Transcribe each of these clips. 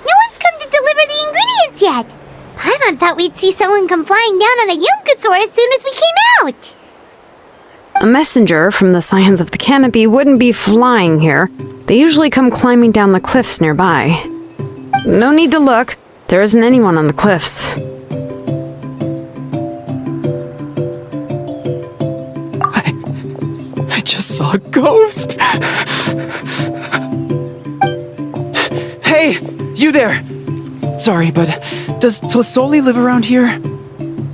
No one's come to deliver the ingredients yet. Paimon thought we'd see someone come flying down on a Yunkasaur as soon as we came out. A messenger from the Scions of the Canopy wouldn't be flying here. They usually come climbing down the cliffs nearby. No need to look. There isn't anyone on the cliffs. I just saw a ghost! Hey! You there! Sorry, but does Tlazolli live around here?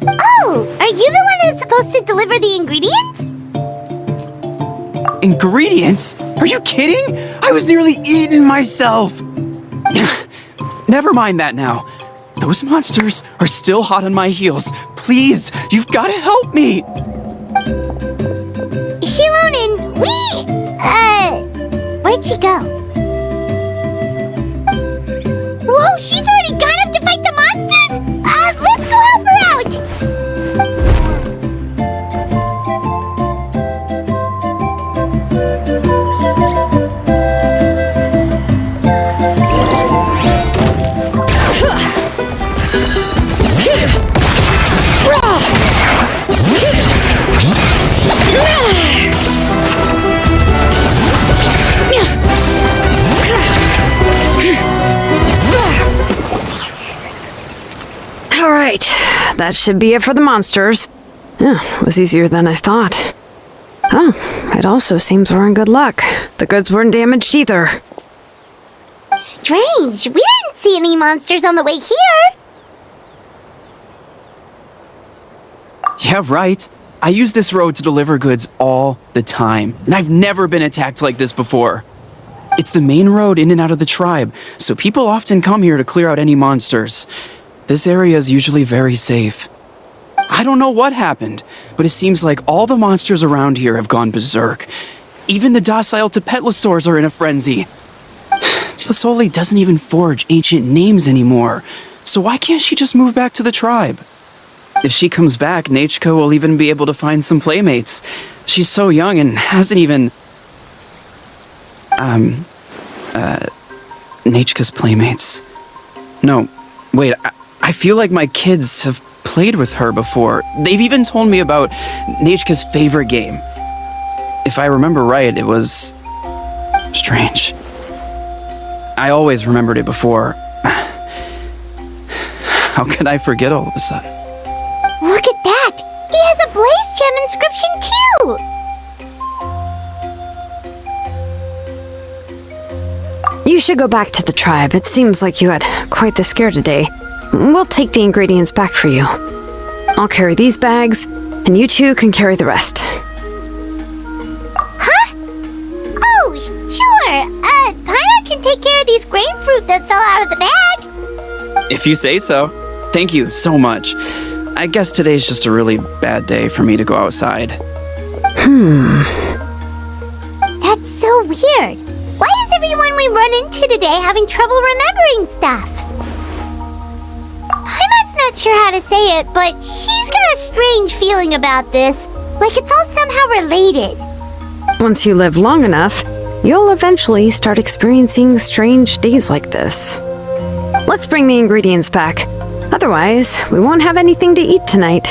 Oh! Are you the one who's supposed to deliver the ingredients? Ingredients? Are you kidding? I was nearly eaten myself! Never mind that now. Those monsters are still hot on my heels. Please, you've got to help me! Xilonen, where'd she go? Whoa, she's already gone up to fight the monsters? Let's go help her out! Alright, that should be it for the monsters. Yeah, it was easier than I thought. Oh, it also seems we're in good luck. The goods weren't damaged either. Strange, we didn't see any monsters on the way here. Yeah, right. I use this road to deliver goods all the time, and I've never been attacked like this before. It's the main road in and out of the tribe, so people often come here to clear out any monsters. This area is usually very safe. I don't know what happened, but it seems like all the monsters around here have gone berserk. Even the docile Tepetlosaurs are in a frenzy. Tlazolli doesn't even forge ancient names anymore, so why can't she just move back to the tribe? If she comes back, Nechca will even be able to find some playmates. She's so young and hasn't even... Nechca's playmates. No, wait, I feel like my kids have played with her before. They've even told me about Nechca's favorite game. If I remember right, it was... strange. I always remembered it before. How could I forget all of a sudden? Look at that! He has a Blaze Gem inscription too! You should go back to the tribe. It seems like you had quite the scare today. We'll take the ingredients back for you. I'll carry these bags, and you two can carry the rest. Huh? Oh, sure. Paimon can take care of these grain fruit that fell out of the bag. If you say so. Thank you so much. I guess today's just a really bad day for me to go outside. That's so weird. Why is everyone we run into today having trouble remembering stuff? Paimon's not sure how to say it, but she's got a strange feeling about this. Like it's all somehow related. Once you live long enough, you'll eventually start experiencing strange days like this. Let's bring the ingredients back. Otherwise, we won't have anything to eat tonight.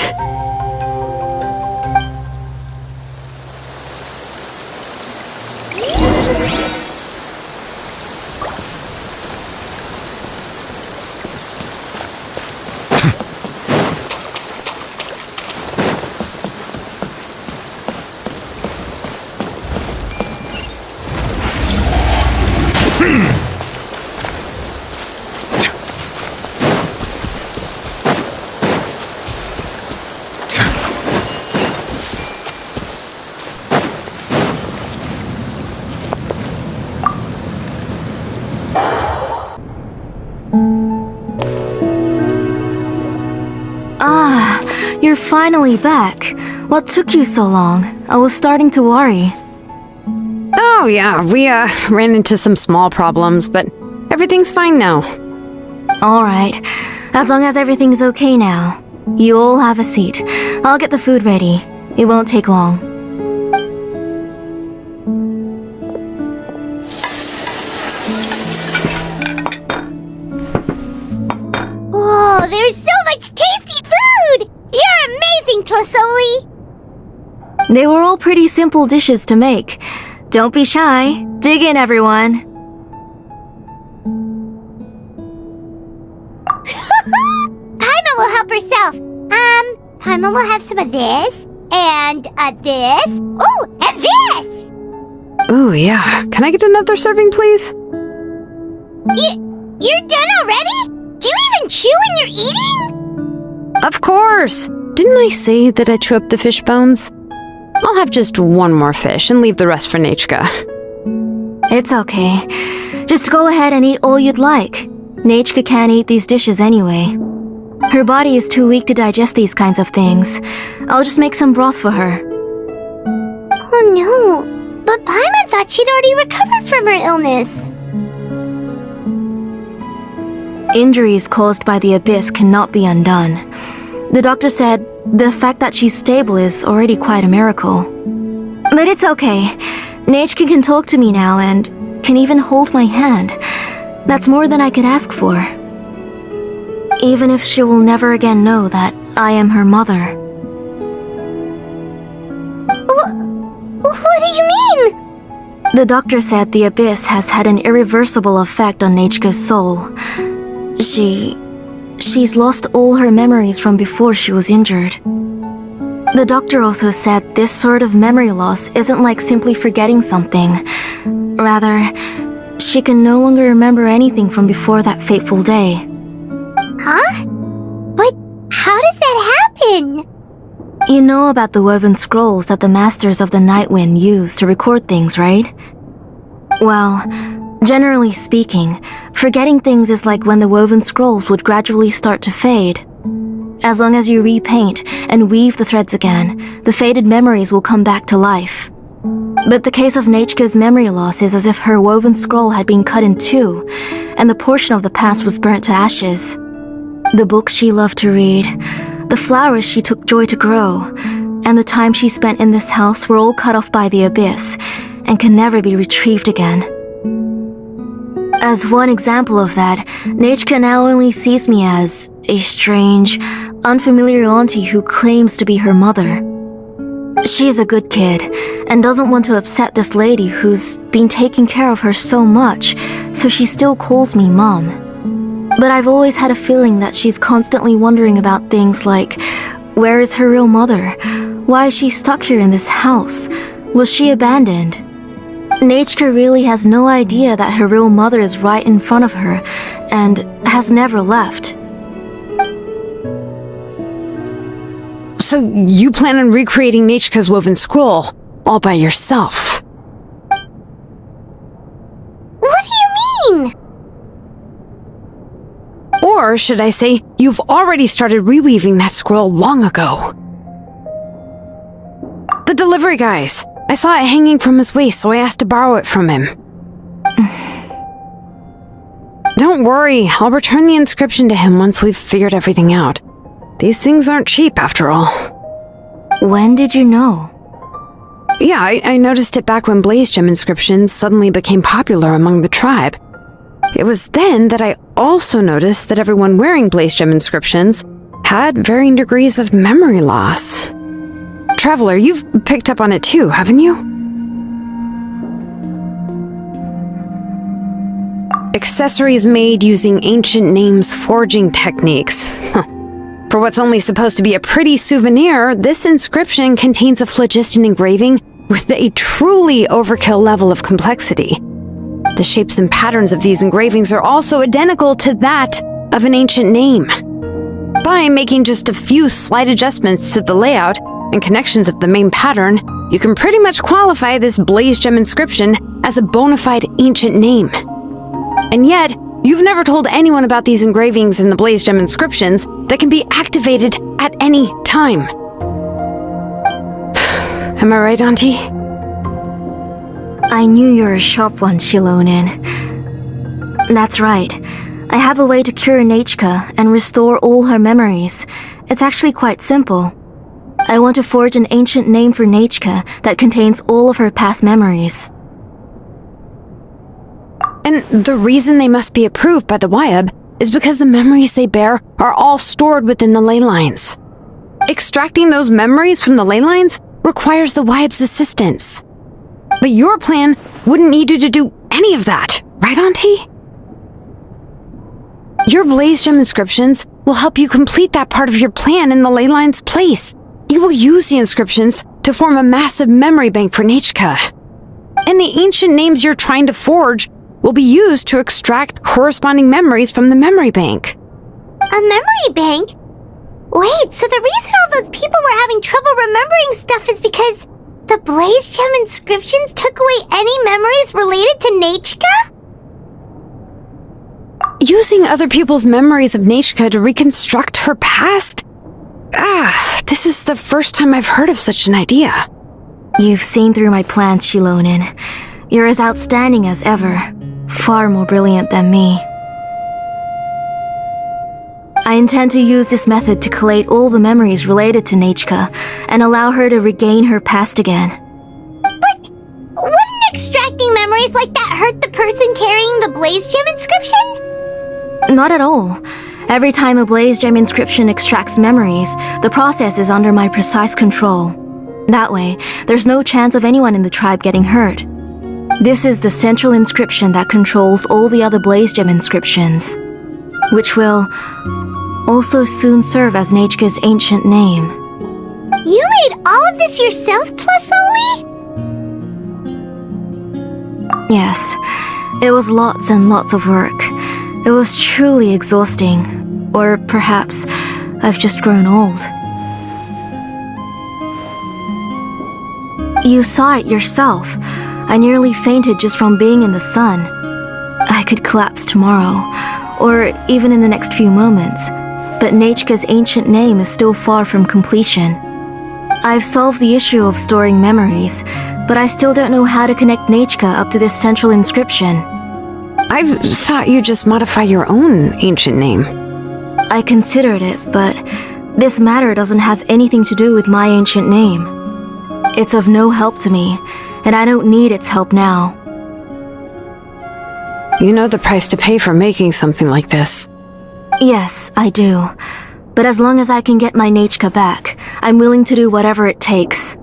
You're finally back. What took you so long? I was starting to worry. Oh yeah, we ran into some small problems, but everything's fine now. Alright, as long as everything's okay now. You all have a seat. I'll get the food ready. It won't take long. such tasty food! You're amazing, Tlazolli! They were all pretty simple dishes to make. Don't be shy. Dig in, everyone. Paimon will help herself. Paimon will have some of this, and this. Oh, and this! Ooh, yeah. Can I get another serving, please? You're done already? Do you even chew when you're eating? Of course! Didn't I say that I chew up the fish bones? I'll have just one more fish and leave the rest for Nechca. It's okay. Just go ahead and eat all you'd like. Nechca can't eat these dishes anyway. Her body is too weak to digest these kinds of things. I'll just make some broth for her. Oh no, but Paimon thought she'd already recovered from her illness. Injuries caused by the abyss cannot be undone. The doctor said the fact that she's stable is already quite a miracle. But it's okay. Nechca can talk to me now and can even hold my hand. That's more than I could ask for. Even if she will never again know that I am her mother. What do you mean? The doctor said the abyss has had an irreversible effect on Nechca's soul. She's lost all her memories from before she was injured. The doctor also said this sort of memory loss isn't like simply forgetting something. Rather, she can no longer remember anything from before that fateful day. Huh? But how does that happen? You know about the woven scrolls that the Masters of the Night Wind use to record things, right? Well, generally speaking, forgetting things is like when the woven scrolls would gradually start to fade. As long as you repaint and weave the threads again, the faded memories will come back to life. But the case of Nechca's memory loss is as if her woven scroll had been cut in two, and the portion of the past was burnt to ashes. The books she loved to read, the flowers she took joy to grow, and the time she spent in this house were all cut off by the abyss, and can never be retrieved again. As one example of that, Nechca now only sees me as a strange, unfamiliar auntie who claims to be her mother. She's a good kid, and doesn't want to upset this lady who's been taking care of her so much, so she still calls me Mom. But I've always had a feeling that she's constantly wondering about things like, where is her real mother? Why is she stuck here in this house? Was she abandoned? Nechca really has no idea that her real mother is right in front of her, and has never left. So you plan on recreating Nechca's woven scroll, all by yourself? What do you mean? Or should I say, you've already started reweaving that scroll long ago. The delivery guys. I saw it hanging from his waist, so I asked to borrow it from him. Don't worry, I'll return the inscription to him once we've figured everything out. These things aren't cheap, after all. When did you know? Yeah, I noticed it back when blaze gem inscriptions suddenly became popular among the tribe. It was then that I also noticed that everyone wearing blaze gem inscriptions had varying degrees of memory loss. Traveler, you've picked up on it too, haven't you? Accessories made using ancient names forging techniques. For what's only supposed to be a pretty souvenir, this inscription contains a phlogiston engraving with a truly overkill level of complexity. The shapes and patterns of these engravings are also identical to that of an ancient name. By making just a few slight adjustments to the layout and connections of the main pattern, you can pretty much qualify this blaze gem inscription as a bona fide ancient name. And yet, you've never told anyone about these engravings and the blaze gem inscriptions that can be activated at any time. Am I right, Auntie? I knew you were a sharp one, Xilonen. That's right. I have a way to cure Nechca and restore all her memories. It's actually quite simple. I want to forge an ancient name for Nechca that contains all of her past memories. And the reason they must be approved by the Wyab is because the memories they bear are all stored within the ley lines. Extracting those memories from the ley lines requires the Wybe's assistance. But your plan wouldn't need you to do any of that, right, Auntie? Your Blaze Gem inscriptions will help you complete that part of your plan in the ley line's place. You will use the inscriptions to form a massive memory bank for Nechca. And the ancient names you're trying to forge will be used to extract corresponding memories from the memory bank. A memory bank? Wait, so the reason all those people were having trouble remembering stuff is because the Blaze Gem inscriptions took away any memories related to Nechca? Using other people's memories of Nechca to reconstruct her past? This is the first time I've heard of such an idea. You've seen through my plans, Xilonen. You're as outstanding as ever. Far more brilliant than me. I intend to use this method to collate all the memories related to Nechca and allow her to regain her past again. But wouldn't extracting memories like that hurt the person carrying the Blaze Gem inscription? Not at all. Every time a Blaze Gem inscription extracts memories, the process is under my precise control. That way, there's no chance of anyone in the tribe getting hurt. This is the central inscription that controls all the other Blaze Gem inscriptions, which will also soon serve as Nechca's ancient name. You made all of this yourself, Tlazolli? Yes, it was lots and lots of work. It was truly exhausting, or perhaps I've just grown old. You saw it yourself. I nearly fainted just from being in the sun. I could collapse tomorrow, or even in the next few moments, but Nechca's ancient name is still far from completion. I've solved the issue of storing memories, but I still don't know how to connect Nechca up to this central inscription. I thought you'd just modify your own ancient name. I considered it, but this matter doesn't have anything to do with my ancient name. It's of no help to me, and I don't need its help now. You know the price to pay for making something like this. Yes, I do. But as long as I can get my Nechca back, I'm willing to do whatever it takes.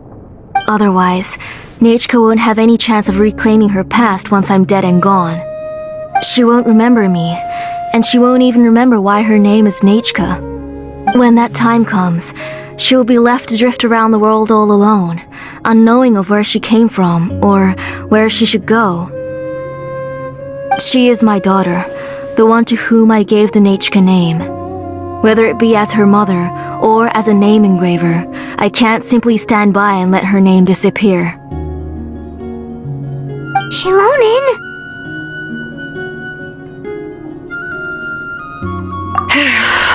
Otherwise, Nechca won't have any chance of reclaiming her past once I'm dead and gone. She won't remember me, and she won't even remember why her name is Nechca. When that time comes, she will be left to drift around the world all alone, unknowing of where she came from or where she should go. She is my daughter, the one to whom I gave the Nechca name. Whether it be as her mother or as a name engraver, I can't simply stand by and let her name disappear. Xilonen?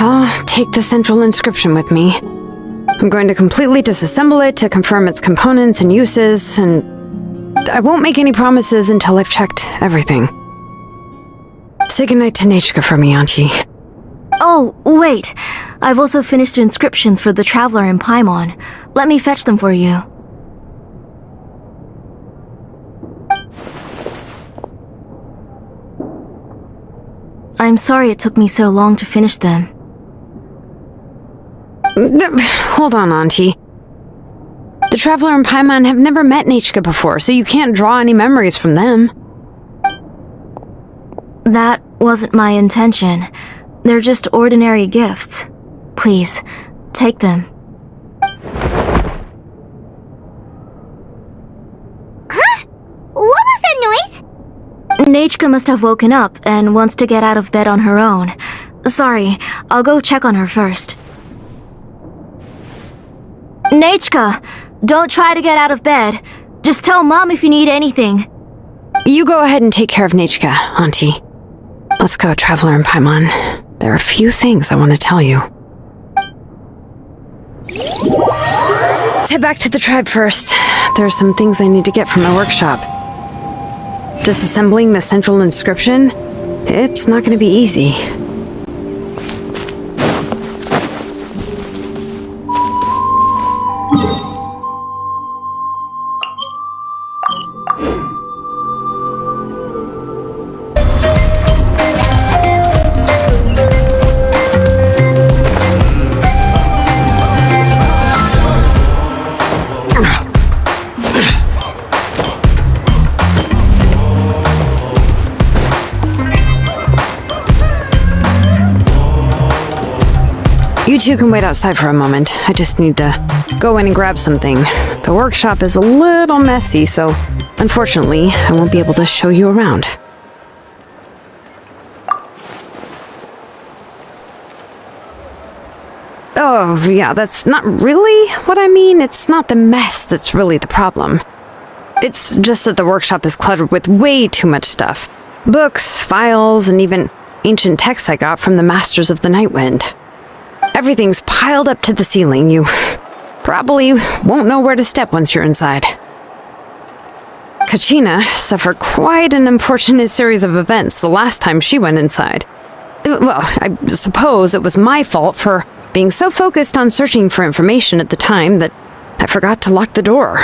I'll take the central inscription with me. I'm going to completely disassemble it to confirm its components and uses, and I won't make any promises until I've checked everything. Say goodnight to Nechca for me, Auntie. Oh, wait. I've also finished the inscriptions for the Traveler in Paimon. Let me fetch them for you. I'm sorry it took me so long to finish them. Hold on, Auntie. The Traveler and Paimon have never met Nechca before, so you can't draw any memories from them. That wasn't my intention. They're just ordinary gifts. Please, take them. Huh? What was that noise? Nechca must have woken up and wants to get out of bed on her own. Sorry, I'll go check on her first. Nechca, don't try to get out of bed. Just tell Mom if you need anything. You go ahead and take care of Nechca, Auntie. Let's go, Traveler and Paimon. There are a few things I want to tell you. Let's head back to the tribe first. There are some things I need to get from my workshop. Disassembling the central inscription? It's not going to be easy. two can wait outside for a moment. I just need to go in and grab something. The workshop is a little messy, so unfortunately, I won't be able to show you around. Oh, yeah, that's not really what I mean. It's not the mess that's really the problem. It's just that the workshop is cluttered with way too much stuff. Books, files, and even ancient texts I got from the Masters of the Nightwind. Everything's piled up to the ceiling. You probably won't know where to step once you're inside. Kachina suffered quite an unfortunate series of events the last time she went inside. Well, I suppose it was my fault for being so focused on searching for information at the time that I forgot to lock the door.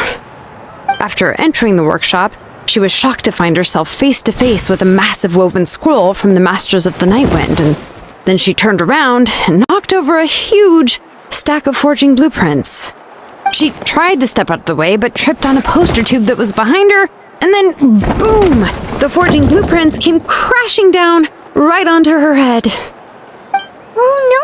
After entering the workshop, she was shocked to find herself face to face with a massive woven scroll from the Masters of the Nightwind, and then she turned around and knocked over a huge stack of forging blueprints. She tried to step out of the way, but tripped on a poster tube that was behind her, and then boom! The forging blueprints came crashing down right onto her head. Oh no!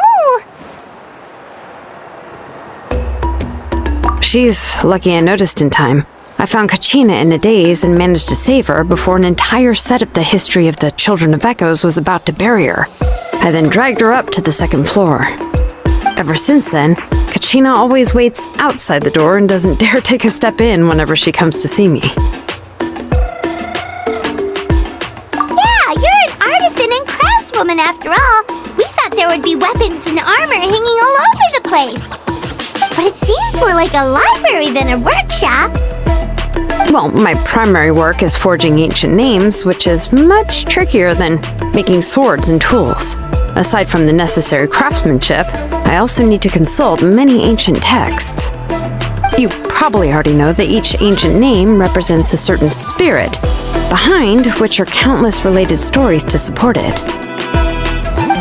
She's lucky I noticed in time. I found Kachina in a daze and managed to save her before an entire set of the history of the Children of Echoes was about to bury her. I then dragged her up to the second floor. Ever since then, Kachina always waits outside the door and doesn't dare take a step in whenever she comes to see me. Yeah, you're an artisan and craftswoman after all. We thought there would be weapons and armor hanging all over the place. But it seems more like a library than a workshop. Well, my primary work is forging ancient names, which is much trickier than making swords and tools. Aside from the necessary craftsmanship, I also need to consult many ancient texts. You probably already know that each ancient name represents a certain spirit, behind which are countless related stories to support it.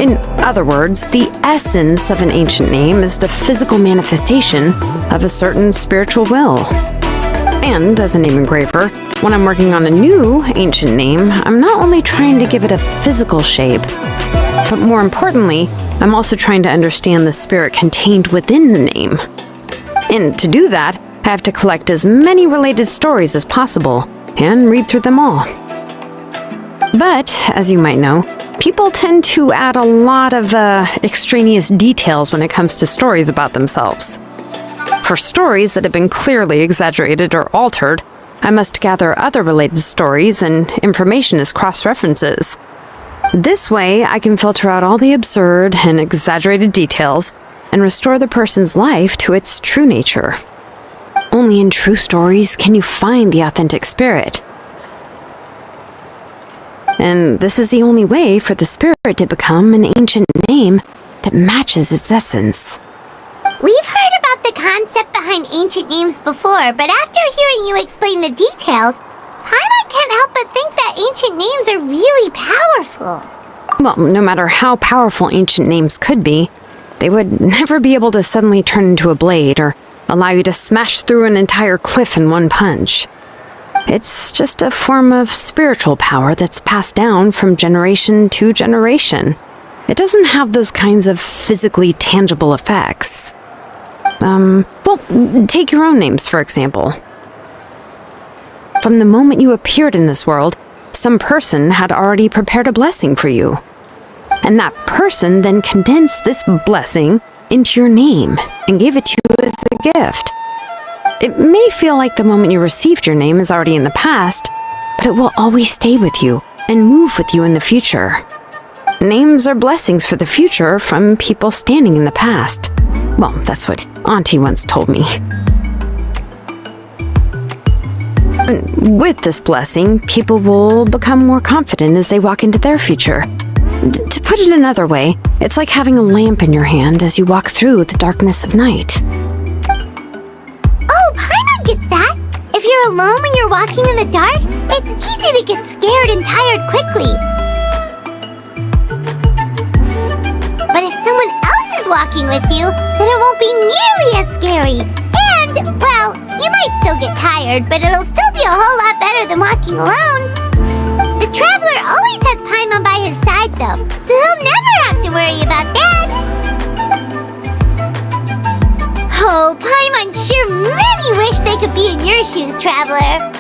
In other words, the essence of an ancient name is the physical manifestation of a certain spiritual will. And as a name engraver, when I'm working on a new ancient name, I'm not only trying to give it a physical shape, but more importantly, I'm also trying to understand the spirit contained within the name. And to do that, I have to collect as many related stories as possible and read through them all. But, as you might know, people tend to add a lot of extraneous details when it comes to stories about themselves. For stories that have been clearly exaggerated or altered, I must gather other related stories and information as cross-references. This way, I can filter out all the absurd and exaggerated details and restore the person's life to its true nature. Only in true stories can you find the authentic spirit. And this is the only way for the spirit to become an ancient name that matches its essence. We've heard about the concept behind ancient names before, but after hearing you explain the details, Paimon can't help but think that ancient names are really powerful. Well, no matter how powerful ancient names could be, they would never be able to suddenly turn into a blade or allow you to smash through an entire cliff in one punch. It's just a form of spiritual power that's passed down from generation to generation. It doesn't have those kinds of physically tangible effects. Well, take your own names, for example. From the moment you appeared in this world, some person had already prepared a blessing for you. And that person then condensed this blessing into your name and gave it to you as a gift. It may feel like the moment you received your name is already in the past, but it will always stay with you and move with you in the future. Names are blessings for the future from people standing in the past. Well, that's what Auntie once told me. And with this blessing, people will become more confident as they walk into their future. To put it another way, it's like having a lamp in your hand as you walk through the darkness of night. Oh, Paimon gets that! If you're alone when you're walking in the dark, it's easy to get scared and tired quickly. But if someone else is walking with you, then it won't be nearly as scary. And, well, you might still get tired, but it'll still be a whole lot better than walking alone. The traveler always has Paimon by his side, though, so he'll never have to worry about that. Oh, Paimon's sure many wish they could be in your shoes, Traveler.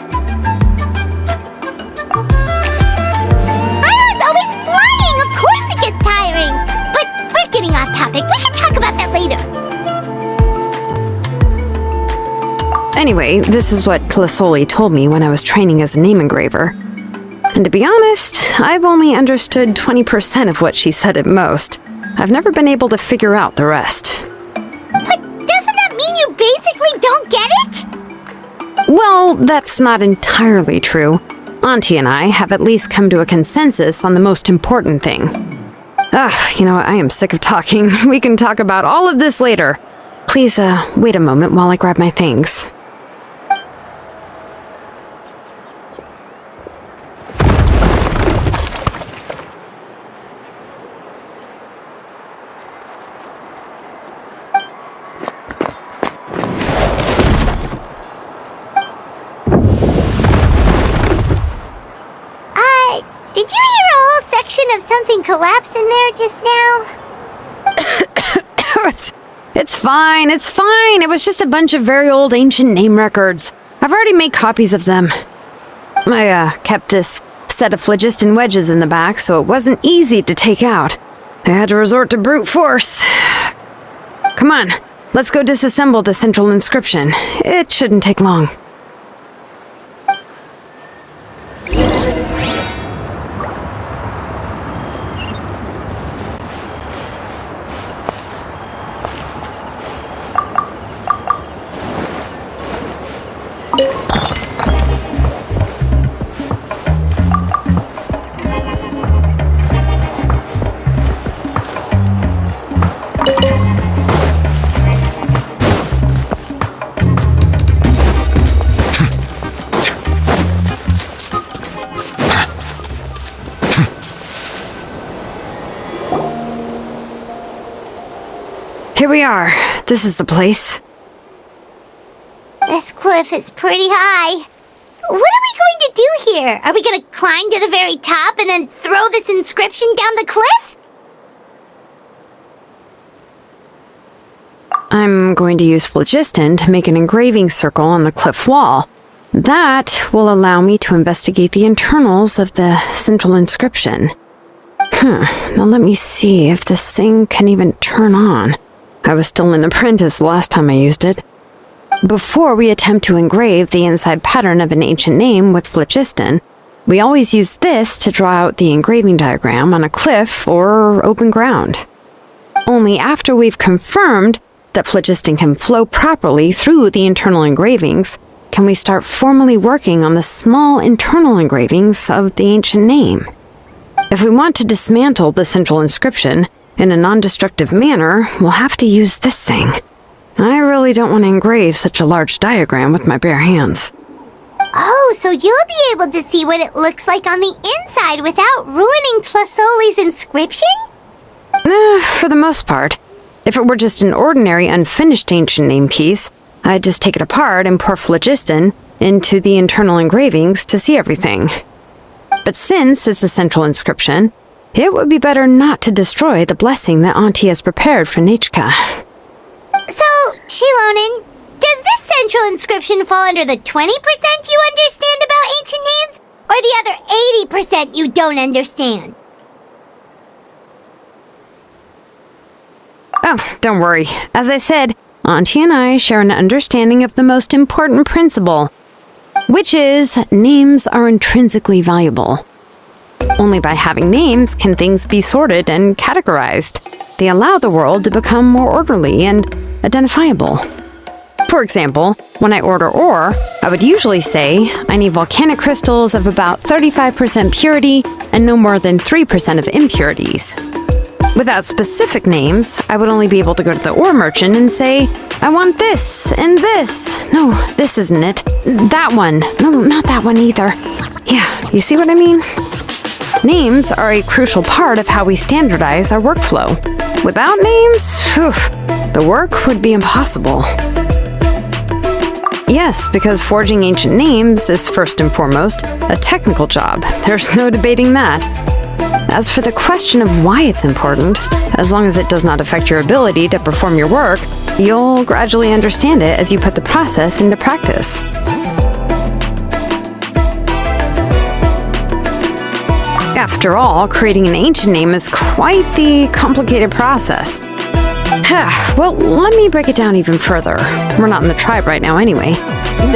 Paimon's always flying! Of course it gets tiring! But we're getting off topic. We can talk about that later. Anyway, this is what Tlazolli told me when I was training as a name engraver. And to be honest, I've only understood 20% of what she said at most. I've never been able to figure out the rest. But doesn't that mean you basically don't get it? Well, that's not entirely true. Auntie and I have at least come to a consensus on the most important thing. I am sick of talking. We can talk about all of this later. Please, wait a moment while I grab my things. Did you hear a whole section of something collapse in there just now? It's fine. It was just a bunch of very old ancient name records. I've already made copies of them. I kept this set of phlogiston wedges in the back, so it wasn't easy to take out. I had to resort to brute force. Come on, let's go disassemble the central inscription. It shouldn't take long. Here we are. This is the place. This cliff is pretty high. What are we going to do here? Are we going to climb to the very top and then throw this inscription down the cliff? I'm going to use phlogiston to make an engraving circle on the cliff wall. That will allow me to investigate the internals of the central inscription. Now let me see if this thing can even turn on. I was still an apprentice last time I used it. Before we attempt to engrave the inside pattern of an ancient name with phlogiston, we always use this to draw out the engraving diagram on a cliff or open ground. Only after we've confirmed that phlogiston can flow properly through the internal engravings can we start formally working on the small internal engravings of the ancient name. If we want to dismantle the central inscription in a non-destructive manner, we'll have to use this thing. I really don't want to engrave such a large diagram with my bare hands. Oh, so you'll be able to see what it looks like on the inside without ruining Tlazolli's inscription? For the most part. If it were just an ordinary unfinished ancient name piece, I'd just take it apart and pour phlogiston into the internal engravings to see everything. But since it's a central inscription, it would be better not to destroy the blessing that Auntie has prepared for Nechca. So, Xilonen, does this central inscription fall under the 20% you understand about ancient names, or the other 80% you don't understand? Oh, don't worry. As I said, Auntie and I share an understanding of the most important principle, which is names are intrinsically valuable. Only by having names can things be sorted and categorized. They allow the world to become more orderly and identifiable. For example, when I order ore, I would usually say I need volcanic crystals of about 35% purity and no more than 3% of impurities. Without specific names, I would only be able to go to the ore merchant and say, I want this and this. No, this isn't it. That one. No, not that one either. Yeah, you see what I mean? Names are a crucial part of how we standardize our workflow. Without names, the work would be impossible. Yes, because forging ancient names is first and foremost a technical job. There's no debating that. As for the question of why it's important, as long as it does not affect your ability to perform your work, You'll gradually understand it as you put the process into practice. After all, creating an ancient name is quite the complicated process. Well, let me break it down even further. We're not in the tribe right now anyway.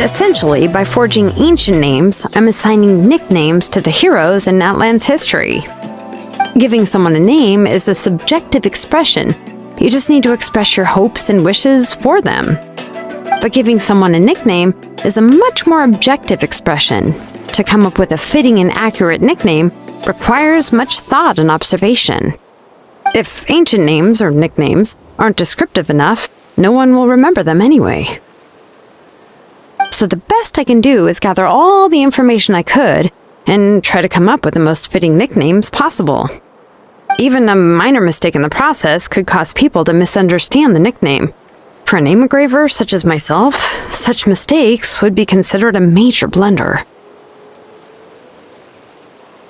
Essentially, by forging ancient names, I'm assigning nicknames to the heroes in Natlan's history. Giving someone a name is a subjective expression. You just need to express your hopes and wishes for them. But giving someone a nickname is a much more objective expression. To come up with a fitting and accurate nickname requires much thought and observation. If ancient names or nicknames aren't descriptive enough, no one will remember them anyway. So the best I can do is gather all the information I could and try to come up with the most fitting nicknames possible. Even a minor mistake in the process could cause people to misunderstand the nickname. For a name engraver such as myself, such mistakes would be considered a major blunder.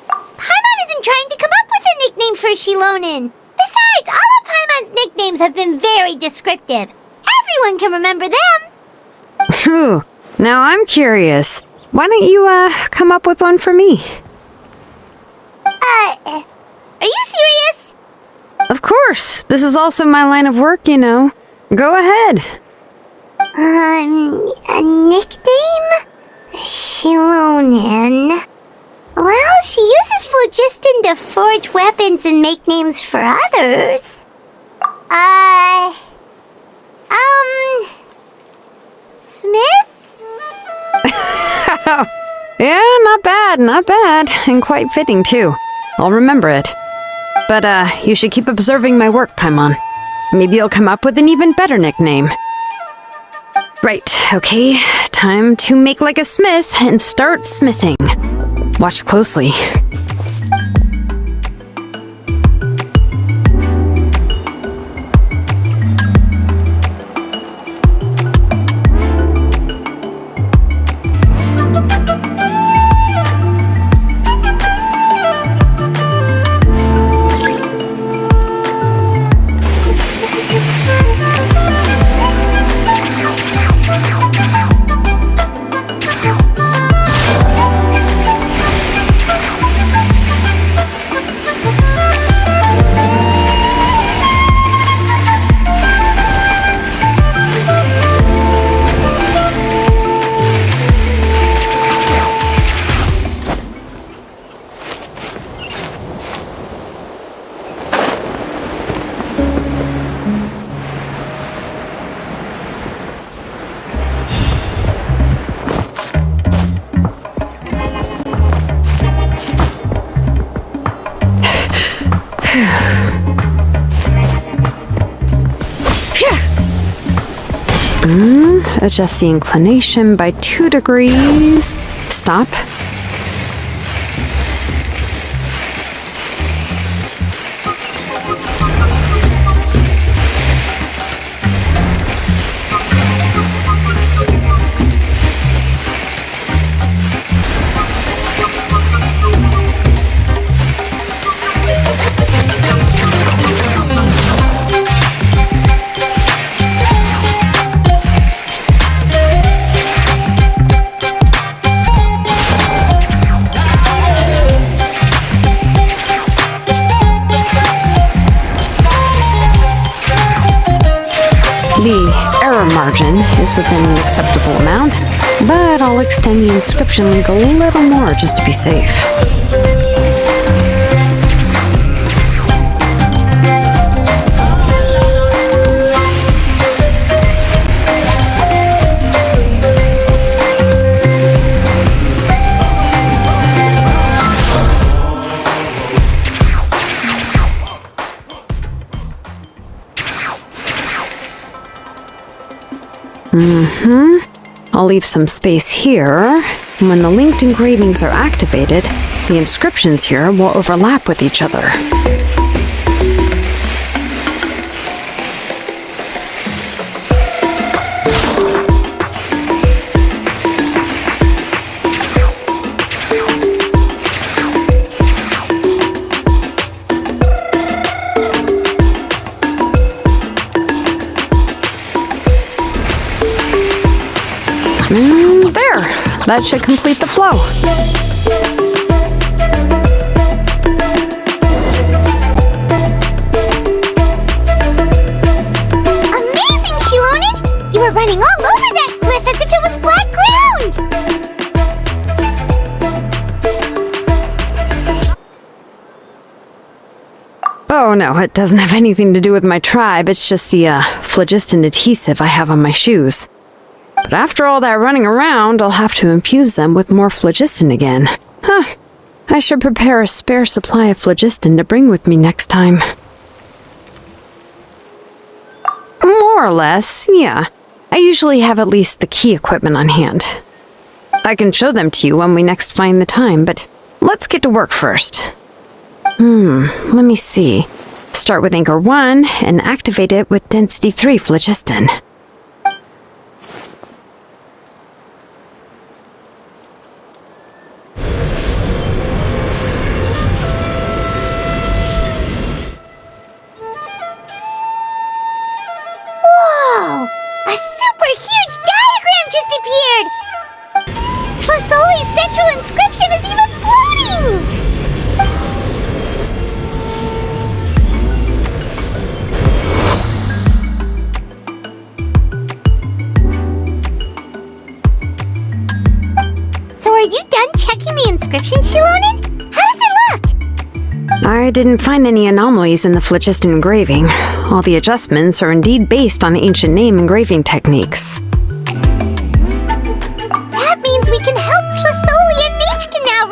Paimon isn't trying to come up with a nickname for Xilonen. Besides, all of Paimon's nicknames have been very descriptive. Everyone can remember them. Phew. Now I'm curious. Why don't you, come up with one for me? Are you serious? Of course. This is also my line of work, you know. Go ahead. A nickname? Xilonen. Well, she uses phlogiston to forge weapons and make names for others. Smith? Yeah, not bad, and quite fitting too. I'll remember it. But, you should keep observing my work, Paimon. Maybe you'll come up with an even better nickname. Right, okay, time to make like a smith and start smithing. Watch closely. Adjust the inclination by 2 degrees. Stop. The error margin is within an acceptable amount, but I'll extend the inscription link a little more just to be safe. I'll leave some space here. And when the linked engravings are activated, the inscriptions here will overlap with each other. That should complete the flow. Amazing, Xilonen! You were running all over that cliff as if it was flat ground! Oh no, it doesn't have anything to do with my tribe. It's just the phlogiston adhesive I have on my shoes. But after all that running around, I'll have to infuse them with more phlogiston again. Huh. I should prepare a spare supply of phlogiston to bring with me next time. More or less, yeah. I usually have at least the key equipment on hand. I can show them to you when we next find the time, but let's get to work first. Let me see. Start with Anchor 1 and activate it with Density 3 phlogiston. Whoa! A super huge diagram just appeared! Tlazolli's central inscription is even floating! So are you done checking the inscription, Xilonen? How does it look? I didn't find any anomalies in the phlogiston engraving. All the adjustments are indeed based on ancient name engraving techniques. That means we can help Tlazolli and Nechca now,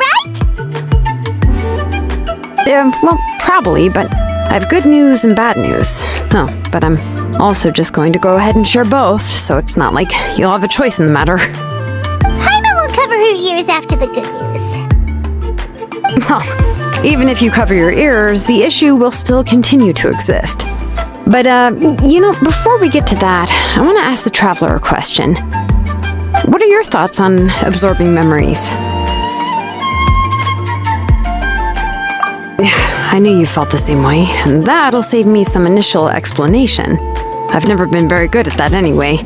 right? Well, probably, but I have good news and bad news. Oh, but I'm also just going to go ahead and share both, so it's not like you'll have a choice in the matter. Paimon will cover her ears after the good news. Well, even if you cover your ears, the issue will still continue to exist. But, before we get to that, I want to ask the Traveler a question. What are your thoughts on absorbing memories? I knew you felt the same way, and that'll save me some initial explanation. I've never been very good at that anyway.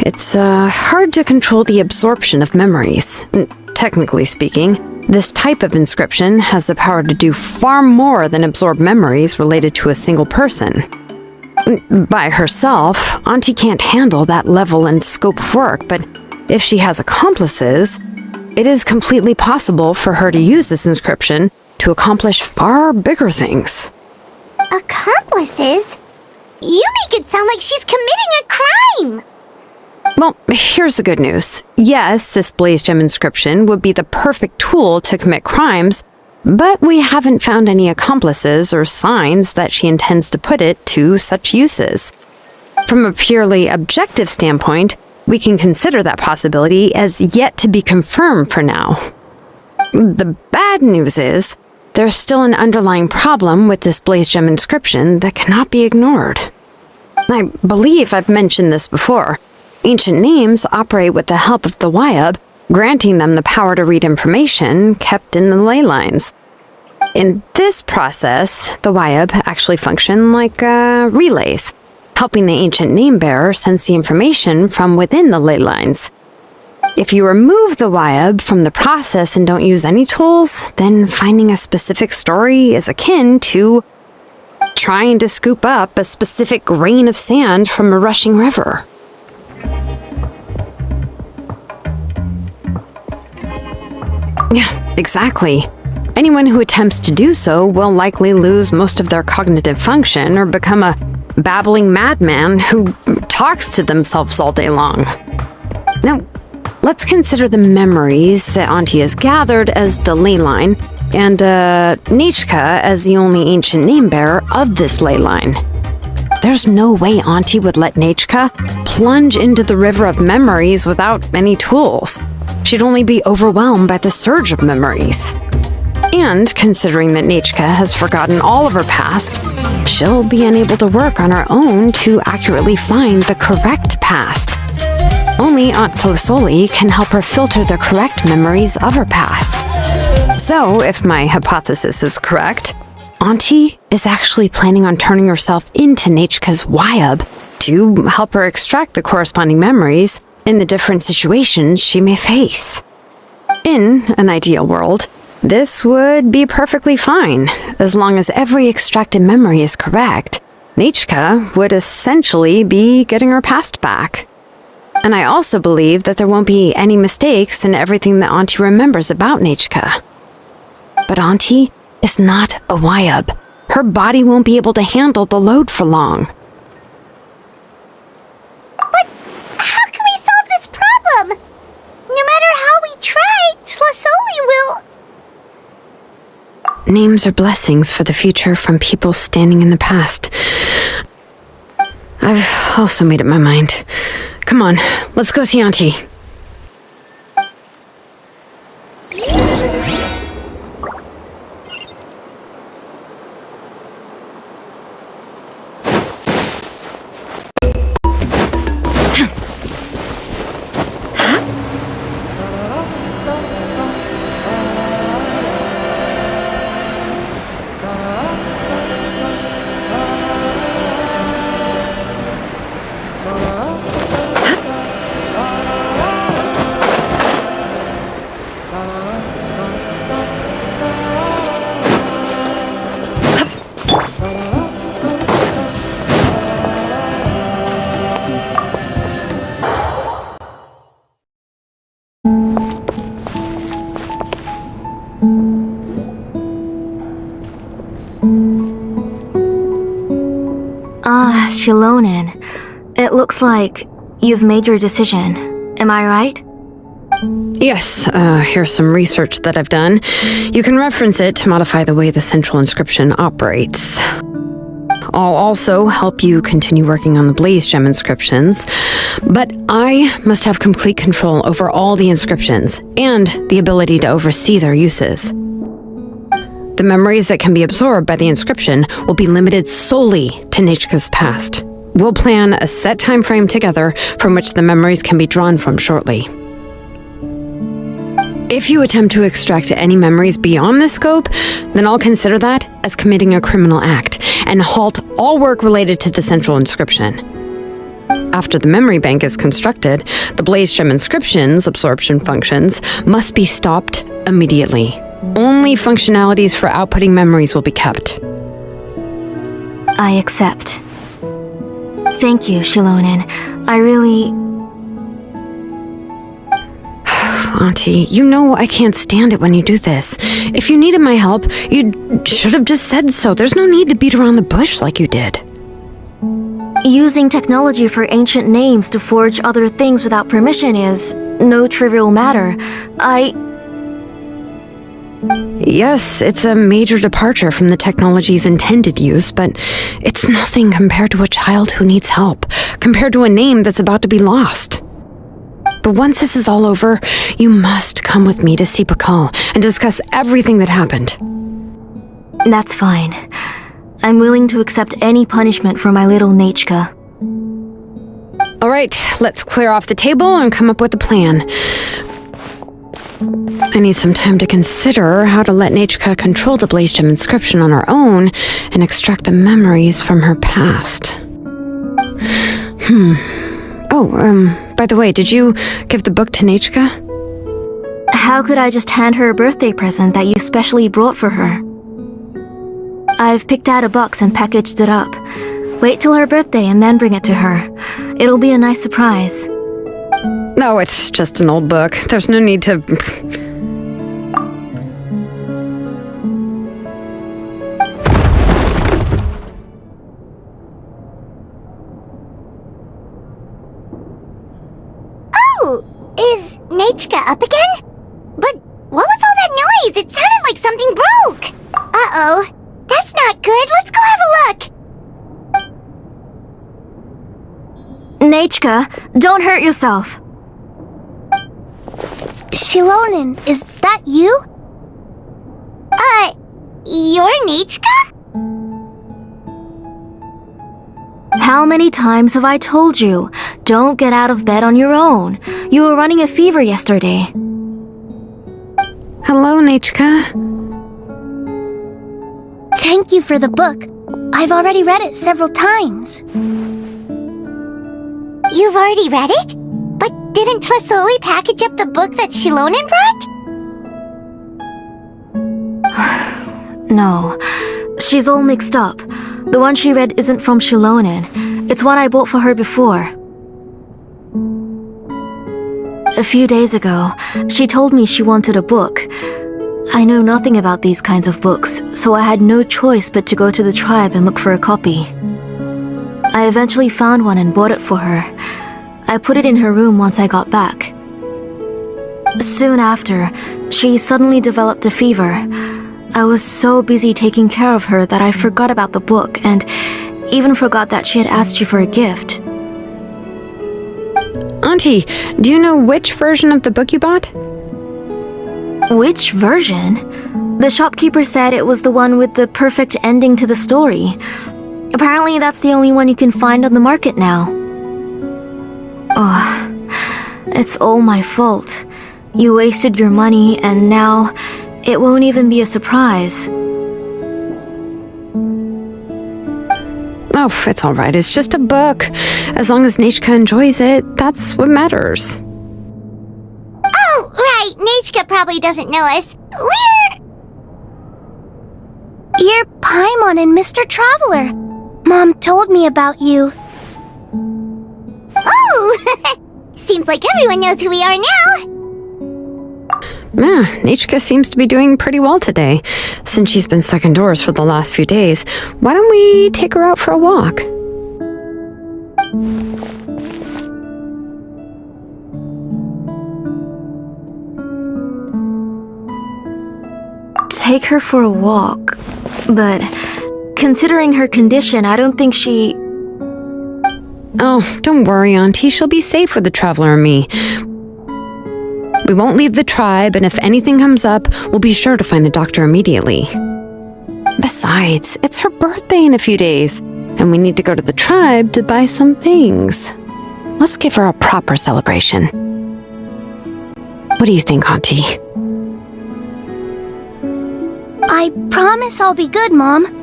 It's hard to control the absorption of memories. Technically speaking, this type of inscription has the power to do far more than absorb memories related to a single person. By herself, Auntie can't handle that level and scope of work, but if she has accomplices, it is completely possible for her to use this inscription to accomplish far bigger things. Accomplices? You make it sound like she's committing a crime! Well, here's the good news. Yes, this blaze gem inscription would be the perfect tool to commit crimes, but we haven't found any accomplices or signs that she intends to put it to such uses. From a purely objective standpoint, we can consider that possibility as yet to be confirmed for now. The bad news is, there's still an underlying problem with this blaze gem inscription that cannot be ignored. I believe I've mentioned this before. Ancient names operate with the help of the Wyab, granting them the power to read information kept in the ley lines. In this process, the Wyab actually function like relays, helping the ancient name bearer sense the information from within the ley lines. If you remove the Wyab from the process and don't use any tools, then finding a specific story is akin to trying to scoop up a specific grain of sand from a rushing river. Yeah, exactly. Anyone who attempts to do so will likely lose most of their cognitive function or become a babbling madman who talks to themselves all day long. Now, let's consider the memories that Auntie has gathered as the ley line, and Nechca as the only ancient name bearer of this ley line. There's no way Auntie would let Nechca plunge into the river of memories without any tools. She'd only be overwhelmed by the surge of memories. And considering that Nechca has forgotten all of her past, she'll be unable to work on her own to accurately find the correct past. Only Aunt Tlazolli can help her filter the correct memories of her past. So, if my hypothesis is correct, Auntie is actually planning on turning herself into Nechca's Wyab to help her extract the corresponding memories in the different situations she may face. In an ideal world, this would be perfectly fine, as long as every extracted memory is correct. Nechca would essentially be getting her past back. And I also believe that there won't be any mistakes in everything that Auntie remembers about Nechca. But Auntie is not a Wyab. Her body won't be able to handle the load for long. But how can we solve this problem? No matter how we try, Tlazolli will... Names are blessings for the future from people standing in the past. I've also made up my mind. Come on, let's go see Auntie. Xilonen. It looks like you've made your decision. Am I right? Yes, here's some research that I've done. You can reference it to modify the way the central inscription operates. I'll also help you continue working on the Blaze Gem inscriptions, but I must have complete control over all the inscriptions and the ability to oversee their uses. The memories that can be absorbed by the inscription will be limited solely to Nechca's past. We'll plan a set time frame together from which the memories can be drawn from shortly. If you attempt to extract any memories beyond this scope, then I'll consider that as committing a criminal act and halt all work related to the central inscription. After the memory bank is constructed, the Blaze Gem inscription's absorption functions must be stopped immediately. Only functionalities for outputting memories will be kept. I accept. Thank you, Xilonen. I really... Auntie, you know I can't stand it when you do this. If you needed my help, you should have just said so. There's no need to beat around the bush like you did. Using technology for ancient names to forge other things without permission is no trivial matter. Yes, it's a major departure from the technology's intended use, but it's nothing compared to a child who needs help, compared to a name that's about to be lost. But once this is all over, you must come with me to see Pakal and discuss everything that happened. That's fine. I'm willing to accept any punishment for my little Nechca. All right, let's clear off the table and come up with a plan. I need some time to consider how to let Nechca control the Blaze Gem inscription on her own and extract the memories from her past. By the way, did you give the book to Nechca? How could I just hand her a birthday present that you specially brought for her? I've picked out a box and packaged it up. Wait till her birthday and then bring it to her. It'll be a nice surprise. No, it's just an old book. There's no need to... Is Nechca up again? But what was all that noise? It sounded like something broke. Uh-oh. That's not good. Let's go have a look. Nechca, don't hurt yourself. Xilonen, is that you? You're Nechca? How many times have I told you? Don't get out of bed on your own. You were running a fever yesterday. Hello, Nechca. Thank you for the book. I've already read it several times. You've already read it? But Didn't Tlazolli package up the book that Xilonen brought? No. She's all mixed up. The one she read isn't from Xilonen. It's one I bought for her before. A few days ago, she told me she wanted a book. I know nothing about these kinds of books, so I had no choice but to go to the tribe and look for a copy. I eventually found one and bought it for her. I put it in her room once I got back. Soon after, she suddenly developed a fever. I was so busy taking care of her that I forgot about the book and even forgot that she had asked you for a gift. Auntie, do you know which version of the book you bought? Which version? The shopkeeper said it was the one with the perfect ending to the story. Apparently that's the only one you can find on the market now. Oh, it's all my fault. You wasted your money and now it won't even be a surprise. Oh, it's alright. It's just a book. As long as Nechca enjoys it, that's what matters. Oh, right. Nechca probably doesn't know us. You're Paimon and Mr. Traveler. Mom told me about you. Oh! Seems like everyone knows who we are now. Nechca seems to be doing pretty well today. Since she's been stuck indoors for the last few days, why don't we take her out for a walk? Take her for a walk. But considering her condition, I don't think she... Oh, don't worry, Auntie. She'll be safe with the Traveler and me. We won't leave the tribe, and if anything comes up, we'll be sure to find the doctor immediately. Besides, it's her birthday in a few days, and we need to go to the tribe to buy some things. Let's give her a proper celebration. What do you think, Auntie? I promise I'll be good, Mom.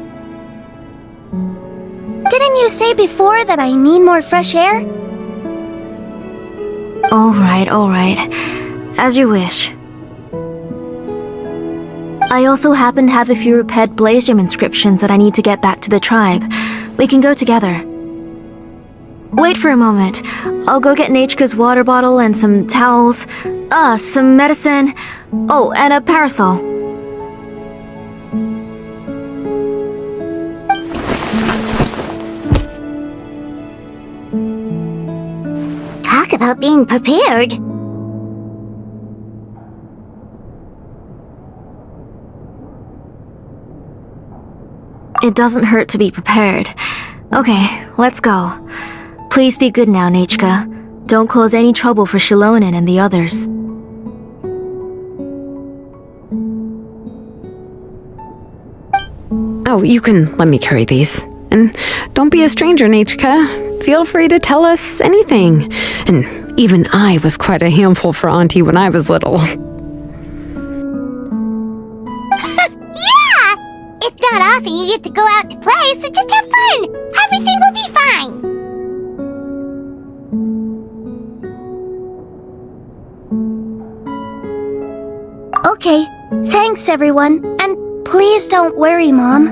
Didn't you say before that I need more fresh air? All right. As you wish. I also happen to have a few repaired Blaze Gem inscriptions that I need to get back to the tribe. We can go together. Wait for a moment. I'll go get Nechca's water bottle and some towels. Some medicine. Oh, and a parasol. Talk about being prepared. It doesn't hurt to be prepared. Okay, let's go. Please be good now, Nechca. Don't cause any trouble for Xilonen and the others. Oh, you can let me carry these. And don't be a stranger, Nechca. Feel free to tell us anything. And even I was quite a handful for Auntie when I was little. It's not often you get to go out to play, so just have fun. Everything will be fine. Okay, thanks everyone. And please don't worry, Mom.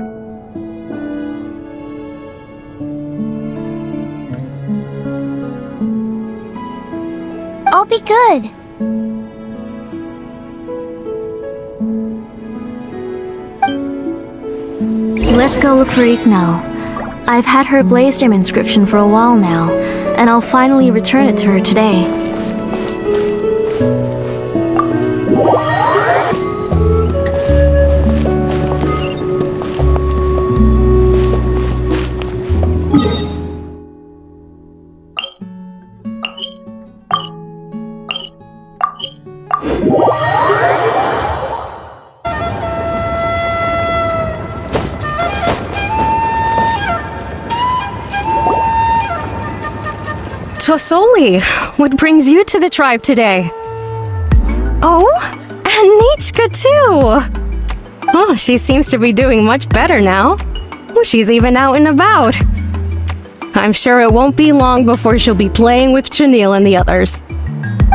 I'll be good. Let's go look for Ignal. I've had her Blaze Gem inscription for a while now, and I'll finally return it to her today. Tlazolli, what brings you to the tribe today? Oh, and Nechca too! Oh, she seems to be doing much better now. She's even out and about. I'm sure it won't be long before she'll be playing with Chanil and the others.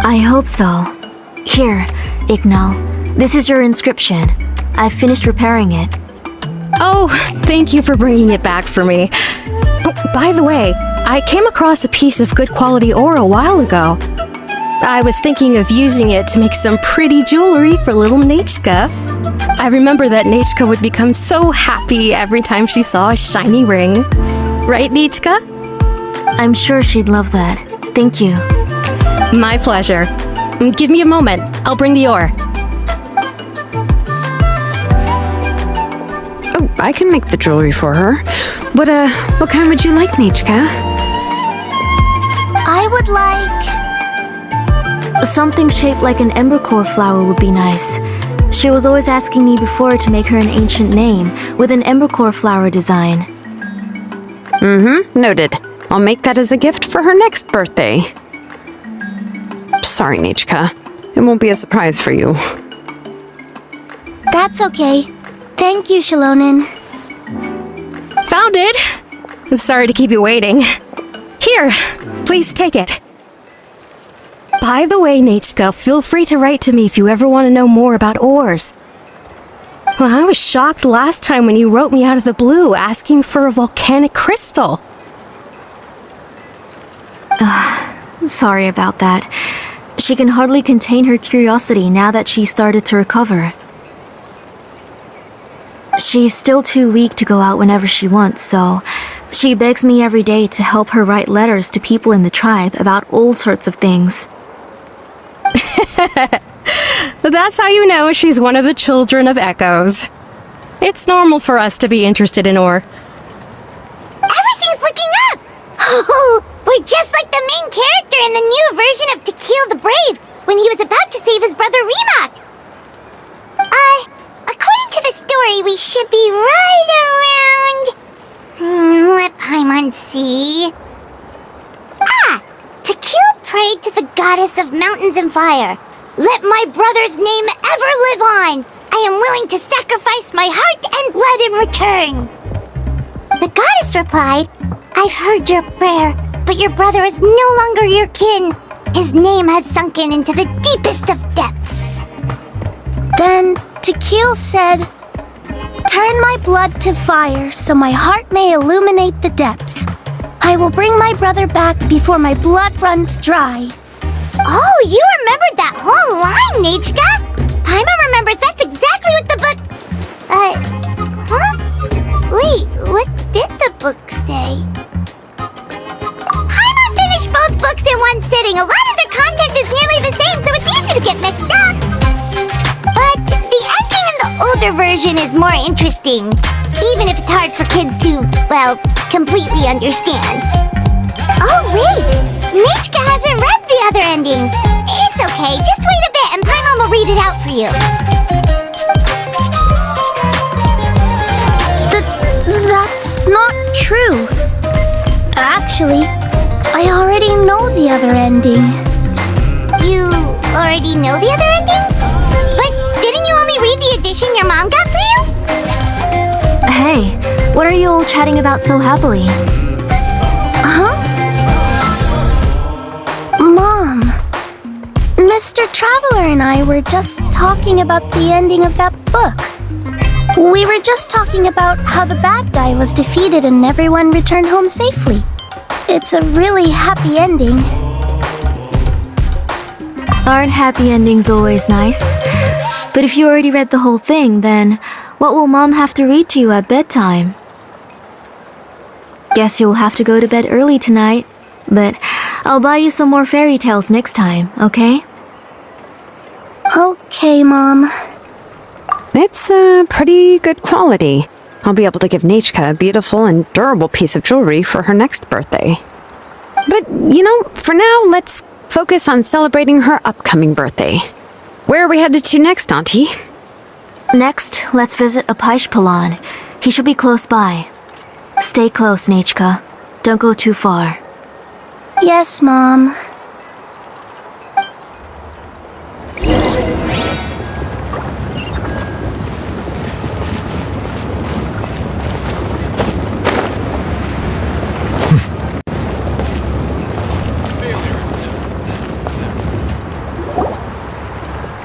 I hope so. Here, Ignal. This is your inscription. I've finished repairing it. Oh, thank you for bringing it back for me. Oh, by the way, I came across a piece of good quality ore a while ago. I was thinking of using it to make some pretty jewelry for little Nechca. I remember that Nechca would become so happy every time she saw a shiny ring. Right, Nechca? I'm sure she'd love that. Thank you. My pleasure. Give me a moment. I'll bring the ore. Oh, I can make the jewelry for her. What kind would you like, Nechca? I would like... Something shaped like an embercore flower would be nice. She was always asking me before to make her an ancient name with an embercore flower design. Noted. I'll make that as a gift for her next birthday. Sorry, Nechca. It won't be a surprise for you. That's okay. Thank you, Xilonen. Found it! Sorry to keep you waiting. Here, please take it. By the way, Nechca, feel free to write to me if you ever want to know more about ores. Well, I was shocked last time when you wrote me out of the blue asking for a volcanic crystal. Sorry about that. She can hardly contain her curiosity now that she started to recover. She's still too weak to go out whenever she wants, so she begs me every day to help her write letters to people in the tribe about all sorts of things. That's how you know she's one of the children of echoes. It's normal for us to be interested in ore. Everything's looking up! Oh, we're just like the main character in the new version of To Kill the Brave when he was about to save his brother Rimac. According to the story, we should be right around... let Paimon see... To Kill prayed to the goddess of mountains and fire. Let my brother's name ever live on. I am willing to sacrifice my heart and blood in return. The goddess replied, I've heard your prayer, but your brother is no longer your kin. His name has sunken into the deepest of depths. Then Tequil said, turn my blood to fire so my heart may illuminate the depths. I will bring my brother back before my blood runs dry. Oh, you remembered that whole line, Nechca! Paimon remembers that's exactly what the book... Wait, what did the book say? Paimon finished both books in one sitting. A lot of their content is nearly the same, so it's easy to get mixed up. But the ending in the older version is more interesting, even if it's hard for kids to, well, completely understand. Oh, wait! Nechca hasn't read the other ending. It's okay, just wait a bit and Paimon will read it out for you. That's not true. Actually, I already know the other ending. You already know the other ending? But didn't you only read the edition your mom got for you? Hey, what are you all chatting about so happily? Huh? Mom, Mr. Traveler and I were just talking about the ending of that book. We were just talking about how the bad guy was defeated and everyone returned home safely. It's a really happy ending. Aren't happy endings always nice? But if you already read the whole thing, then what will Mom have to read to you at bedtime? Guess you'll have to go to bed early tonight, but I'll buy you some more fairy tales next time, okay? Okay, Mom. It's pretty good quality. I'll be able to give Nechca a beautiful and durable piece of jewelry for her next birthday. But, for now, let's focus on celebrating her upcoming birthday. Where are we headed to next, Auntie? Next, let's visit Apaish. He should be close by. Stay close, Nechca. Don't go too far. Yes, Mom.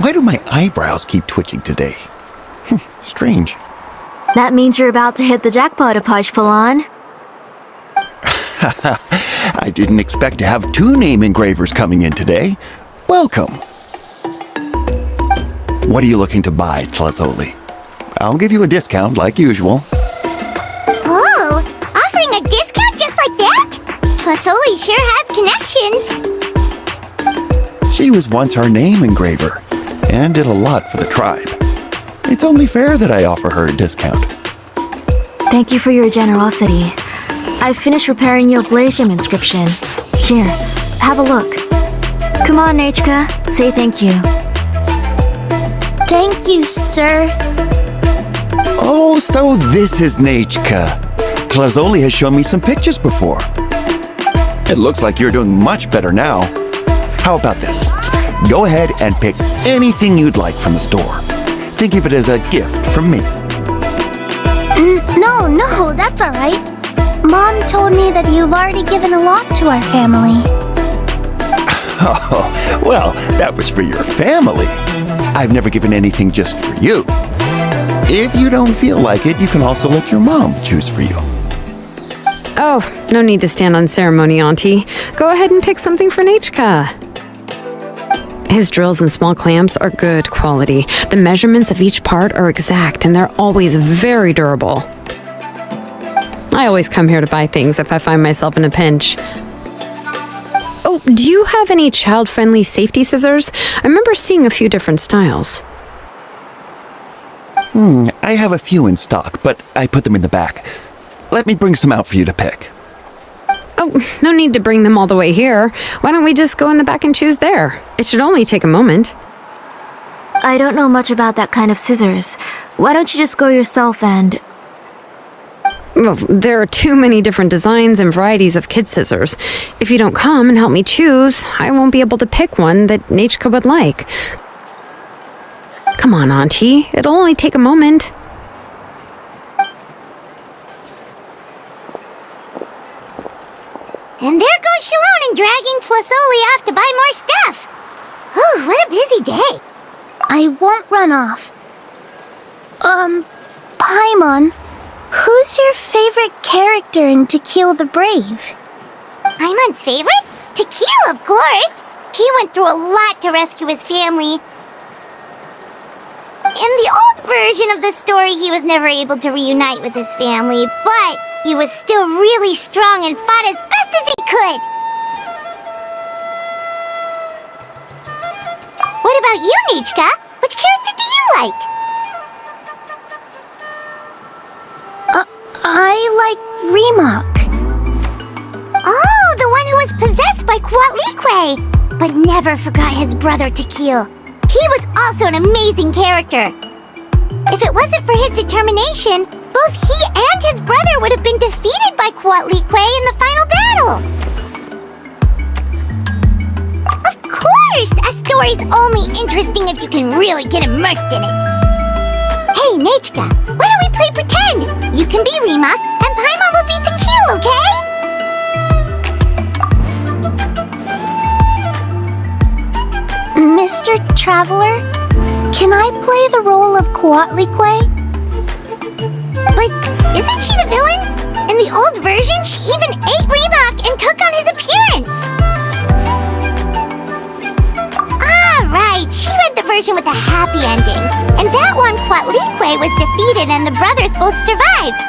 Why do my eyebrows keep twitching today? Strange. That means you're about to hit the jackpot, Apache Palan. I didn't expect to have 2 name engravers coming in today. Welcome. What are you looking to buy, Tlazolli? I'll give you a discount like usual. Oh, offering a discount just like that? Tlazolli sure has connections. She was once our name engraver and did a lot for the tribe. It's only fair that I offer her a discount. Thank you for your generosity. I've finished repairing your Blasium inscription. Here, have a look. Come on, Nechca, say thank you. Thank you, sir. Oh, so this is Nechca. Tlazolli has shown me some pictures before. It looks like you're doing much better now. How about this? Go ahead and pick anything you'd like from the store. Think of it as a gift from me. No, that's all right. Mom told me that you've already given a lot to our family. Oh, well, that was for your family. I've never given anything just for you. If you don't feel like it, you can also let your mom choose for you. Oh, no need to stand on ceremony, Auntie. Go ahead and pick something for Nechca. His drills and small clamps are good quality. The measurements of each part are exact, and they're always very durable. I always come here to buy things if I find myself in a pinch. Oh, do you have any child-friendly safety scissors? I remember seeing a few different styles. I have a few in stock, but I put them in the back. Let me bring some out for you to pick. Oh, no need to bring them all the way here. Why don't we just go in the back and choose there? It should only take a moment. I don't know much about that kind of scissors. Why don't you just go yourself and... Well, there are too many different designs and varieties of kid scissors. If you don't come and help me choose, I won't be able to pick one that Nechca would like. Come on, Auntie. It'll only take a moment. And there goes Xilonen dragging Tlazolli off to buy more stuff. Ooh, what a busy day. I won't run off. Paimon, who's your favorite character in To Kill the Brave? Paimon's favorite? To Kill, of course. He went through a lot to rescue his family. In the old version of the story, he was never able to reunite with his family, but he was still really strong and fought as best as he could. What about you, Nechca? Which character do you like? I like Remak. Oh, the one who was possessed by Quatlique, but never forgot his brother Tequil. He was also an amazing character. If it wasn't for his determination, both he and his brother would have been defeated by Quatlique in the final battle. Of course! A story's only interesting if you can really get immersed in it. Hey, Nechca, why don't we play pretend? You can be Remak, and Paimon will be Tequil, okay? Mr. Traveler, can I play the role of Quatlique? But isn't she the villain? In the old version, she even ate Remak and took on his appearance. Ah, right. She read the version with a happy ending. And that one, Quatlique was defeated and the brothers both survived.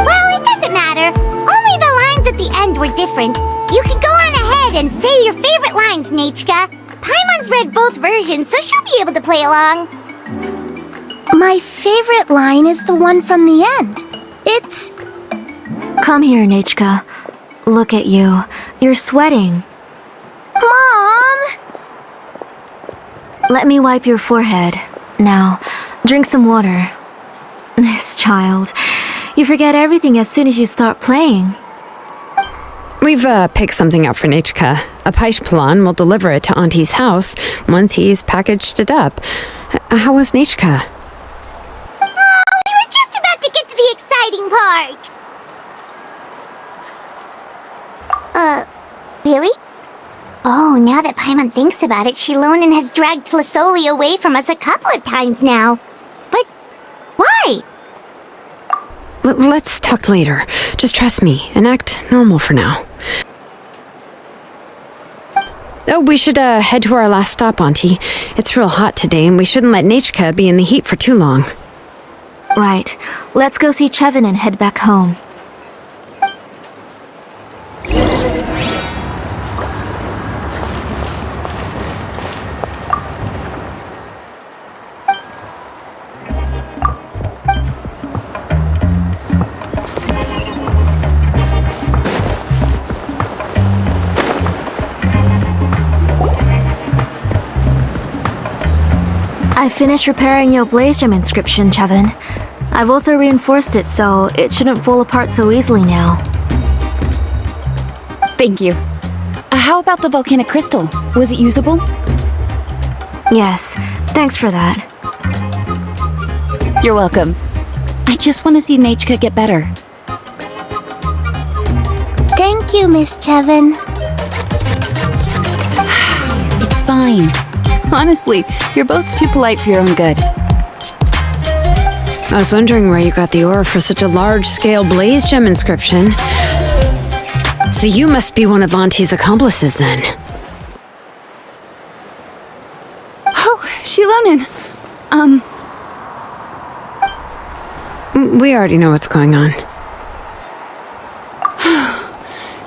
Well, it doesn't matter. Only the lines at the end were different. You can go on ahead and say your favorite lines, Nechca. Paimon's read both versions, so she'll be able to play along. My favorite line is the one from the end. It's... Come here, Nechca. Look at you. You're sweating. Mom! Let me wipe your forehead. Now, drink some water. This child. You forget everything as soon as you start playing. We've picked something out for Nechca. Apache Palan will deliver it to Auntie's house once he's packaged it up. How was Nechca? Oh, we were just about to get to the exciting part. Really? Oh. Oh, now that Paimon thinks about it, Xilonen has dragged Tlazolli away from us a couple of times now. But why? Let's talk later. Just trust me and act normal for now. Oh, we should head to our last stop, Auntie. It's real hot today, and we shouldn't let Nechca be in the heat for too long. Right. Let's go see Cheven and head back home. I finished repairing your blaze gem inscription, Cheven. I've also reinforced it so it shouldn't fall apart so easily now. Thank you. How about the volcanic crystal? Was it usable? Yes, thanks for that. You're welcome. I just want to see Nechca get better. Thank you, Miss Cheven. It's fine. Honestly, you're both too polite for your own good. I was wondering where you got the ore for such a large-scale blaze gem inscription. So you must be one of Auntie's accomplices, then. Oh, Xilonen. We already know what's going on.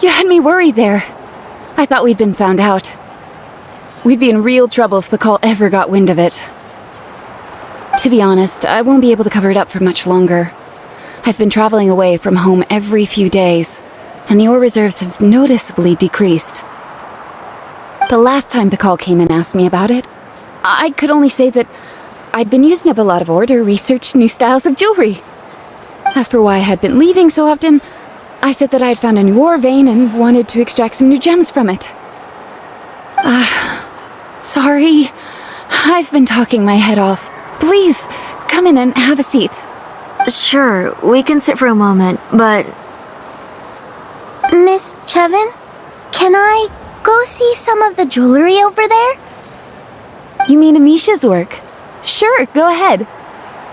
You had me worried there. I thought we'd been found out. We'd be in real trouble if Pakal ever got wind of it. To be honest, I won't be able to cover it up for much longer. I've been traveling away from home every few days, and the ore reserves have noticeably decreased. The last time Pakal came and asked me about it, I could only say that I'd been using up a lot of ore to research new styles of jewelry. As for why I had been leaving so often, I said that I had found a new ore vein and wanted to extract some new gems from it. Sorry. I've been talking my head off. Please, come in and have a seat. Sure, we can sit for a moment, but... Miss Cheven, can I go see some of the jewelry over there? You mean Amisha's work? Sure, go ahead.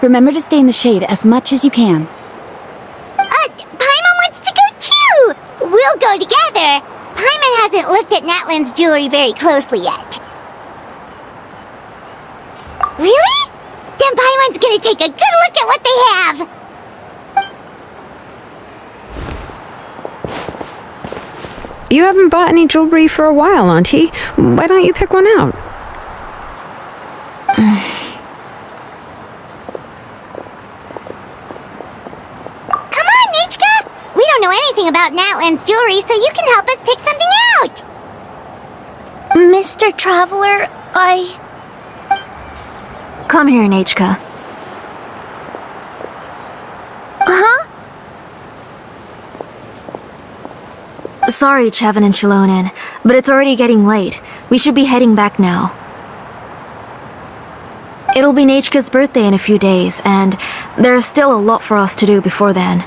Remember to stay in the shade as much as you can. Paimon wants to go too! We'll go together. Paimon hasn't looked at Natlan's jewelry very closely yet. Really? Then Paimon's gonna take a good look at what they have! You haven't bought any jewelry for a while, Auntie. Why don't you pick one out? Come on, Nechca! We don't know anything about Natlan's jewelry, so you can help us pick something out! Mr. Traveler, Come here, Nechca. Huh? Sorry, Cheven and Xilonen, but it's already getting late. We should be heading back now. It'll be Nechca's birthday in a few days, and there's still a lot for us to do before then.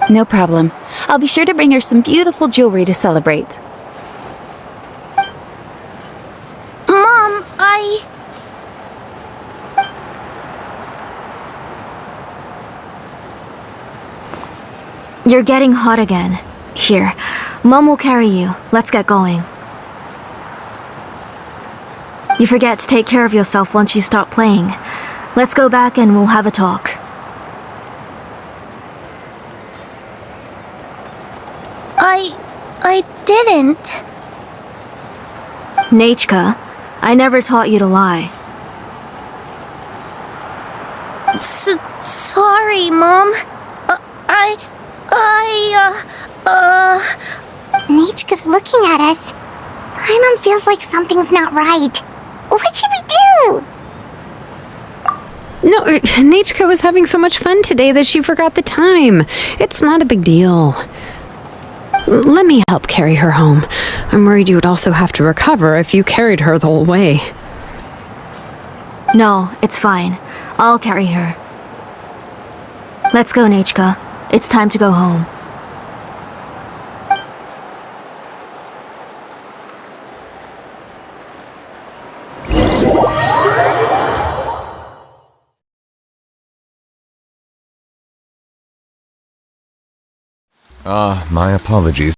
No problem. I'll be sure to bring her some beautiful jewelry to celebrate. Mom, You're getting hot again. Here, Mom will carry you. Let's get going. You forget to take care of yourself once you start playing. Let's go back and we'll have a talk. I didn't. Nechca, I never taught you to lie. Sorry, Mom. Nechca's looking at us. Paimon feels like something's not right. What should we do? No, Nechca was having so much fun today that she forgot the time. It's not a big deal. Let me help carry her home. I'm worried you would also have to recover if you carried her the whole way. No, it's fine. I'll carry her. Let's go, Nechca. It's time to go home. My apologies.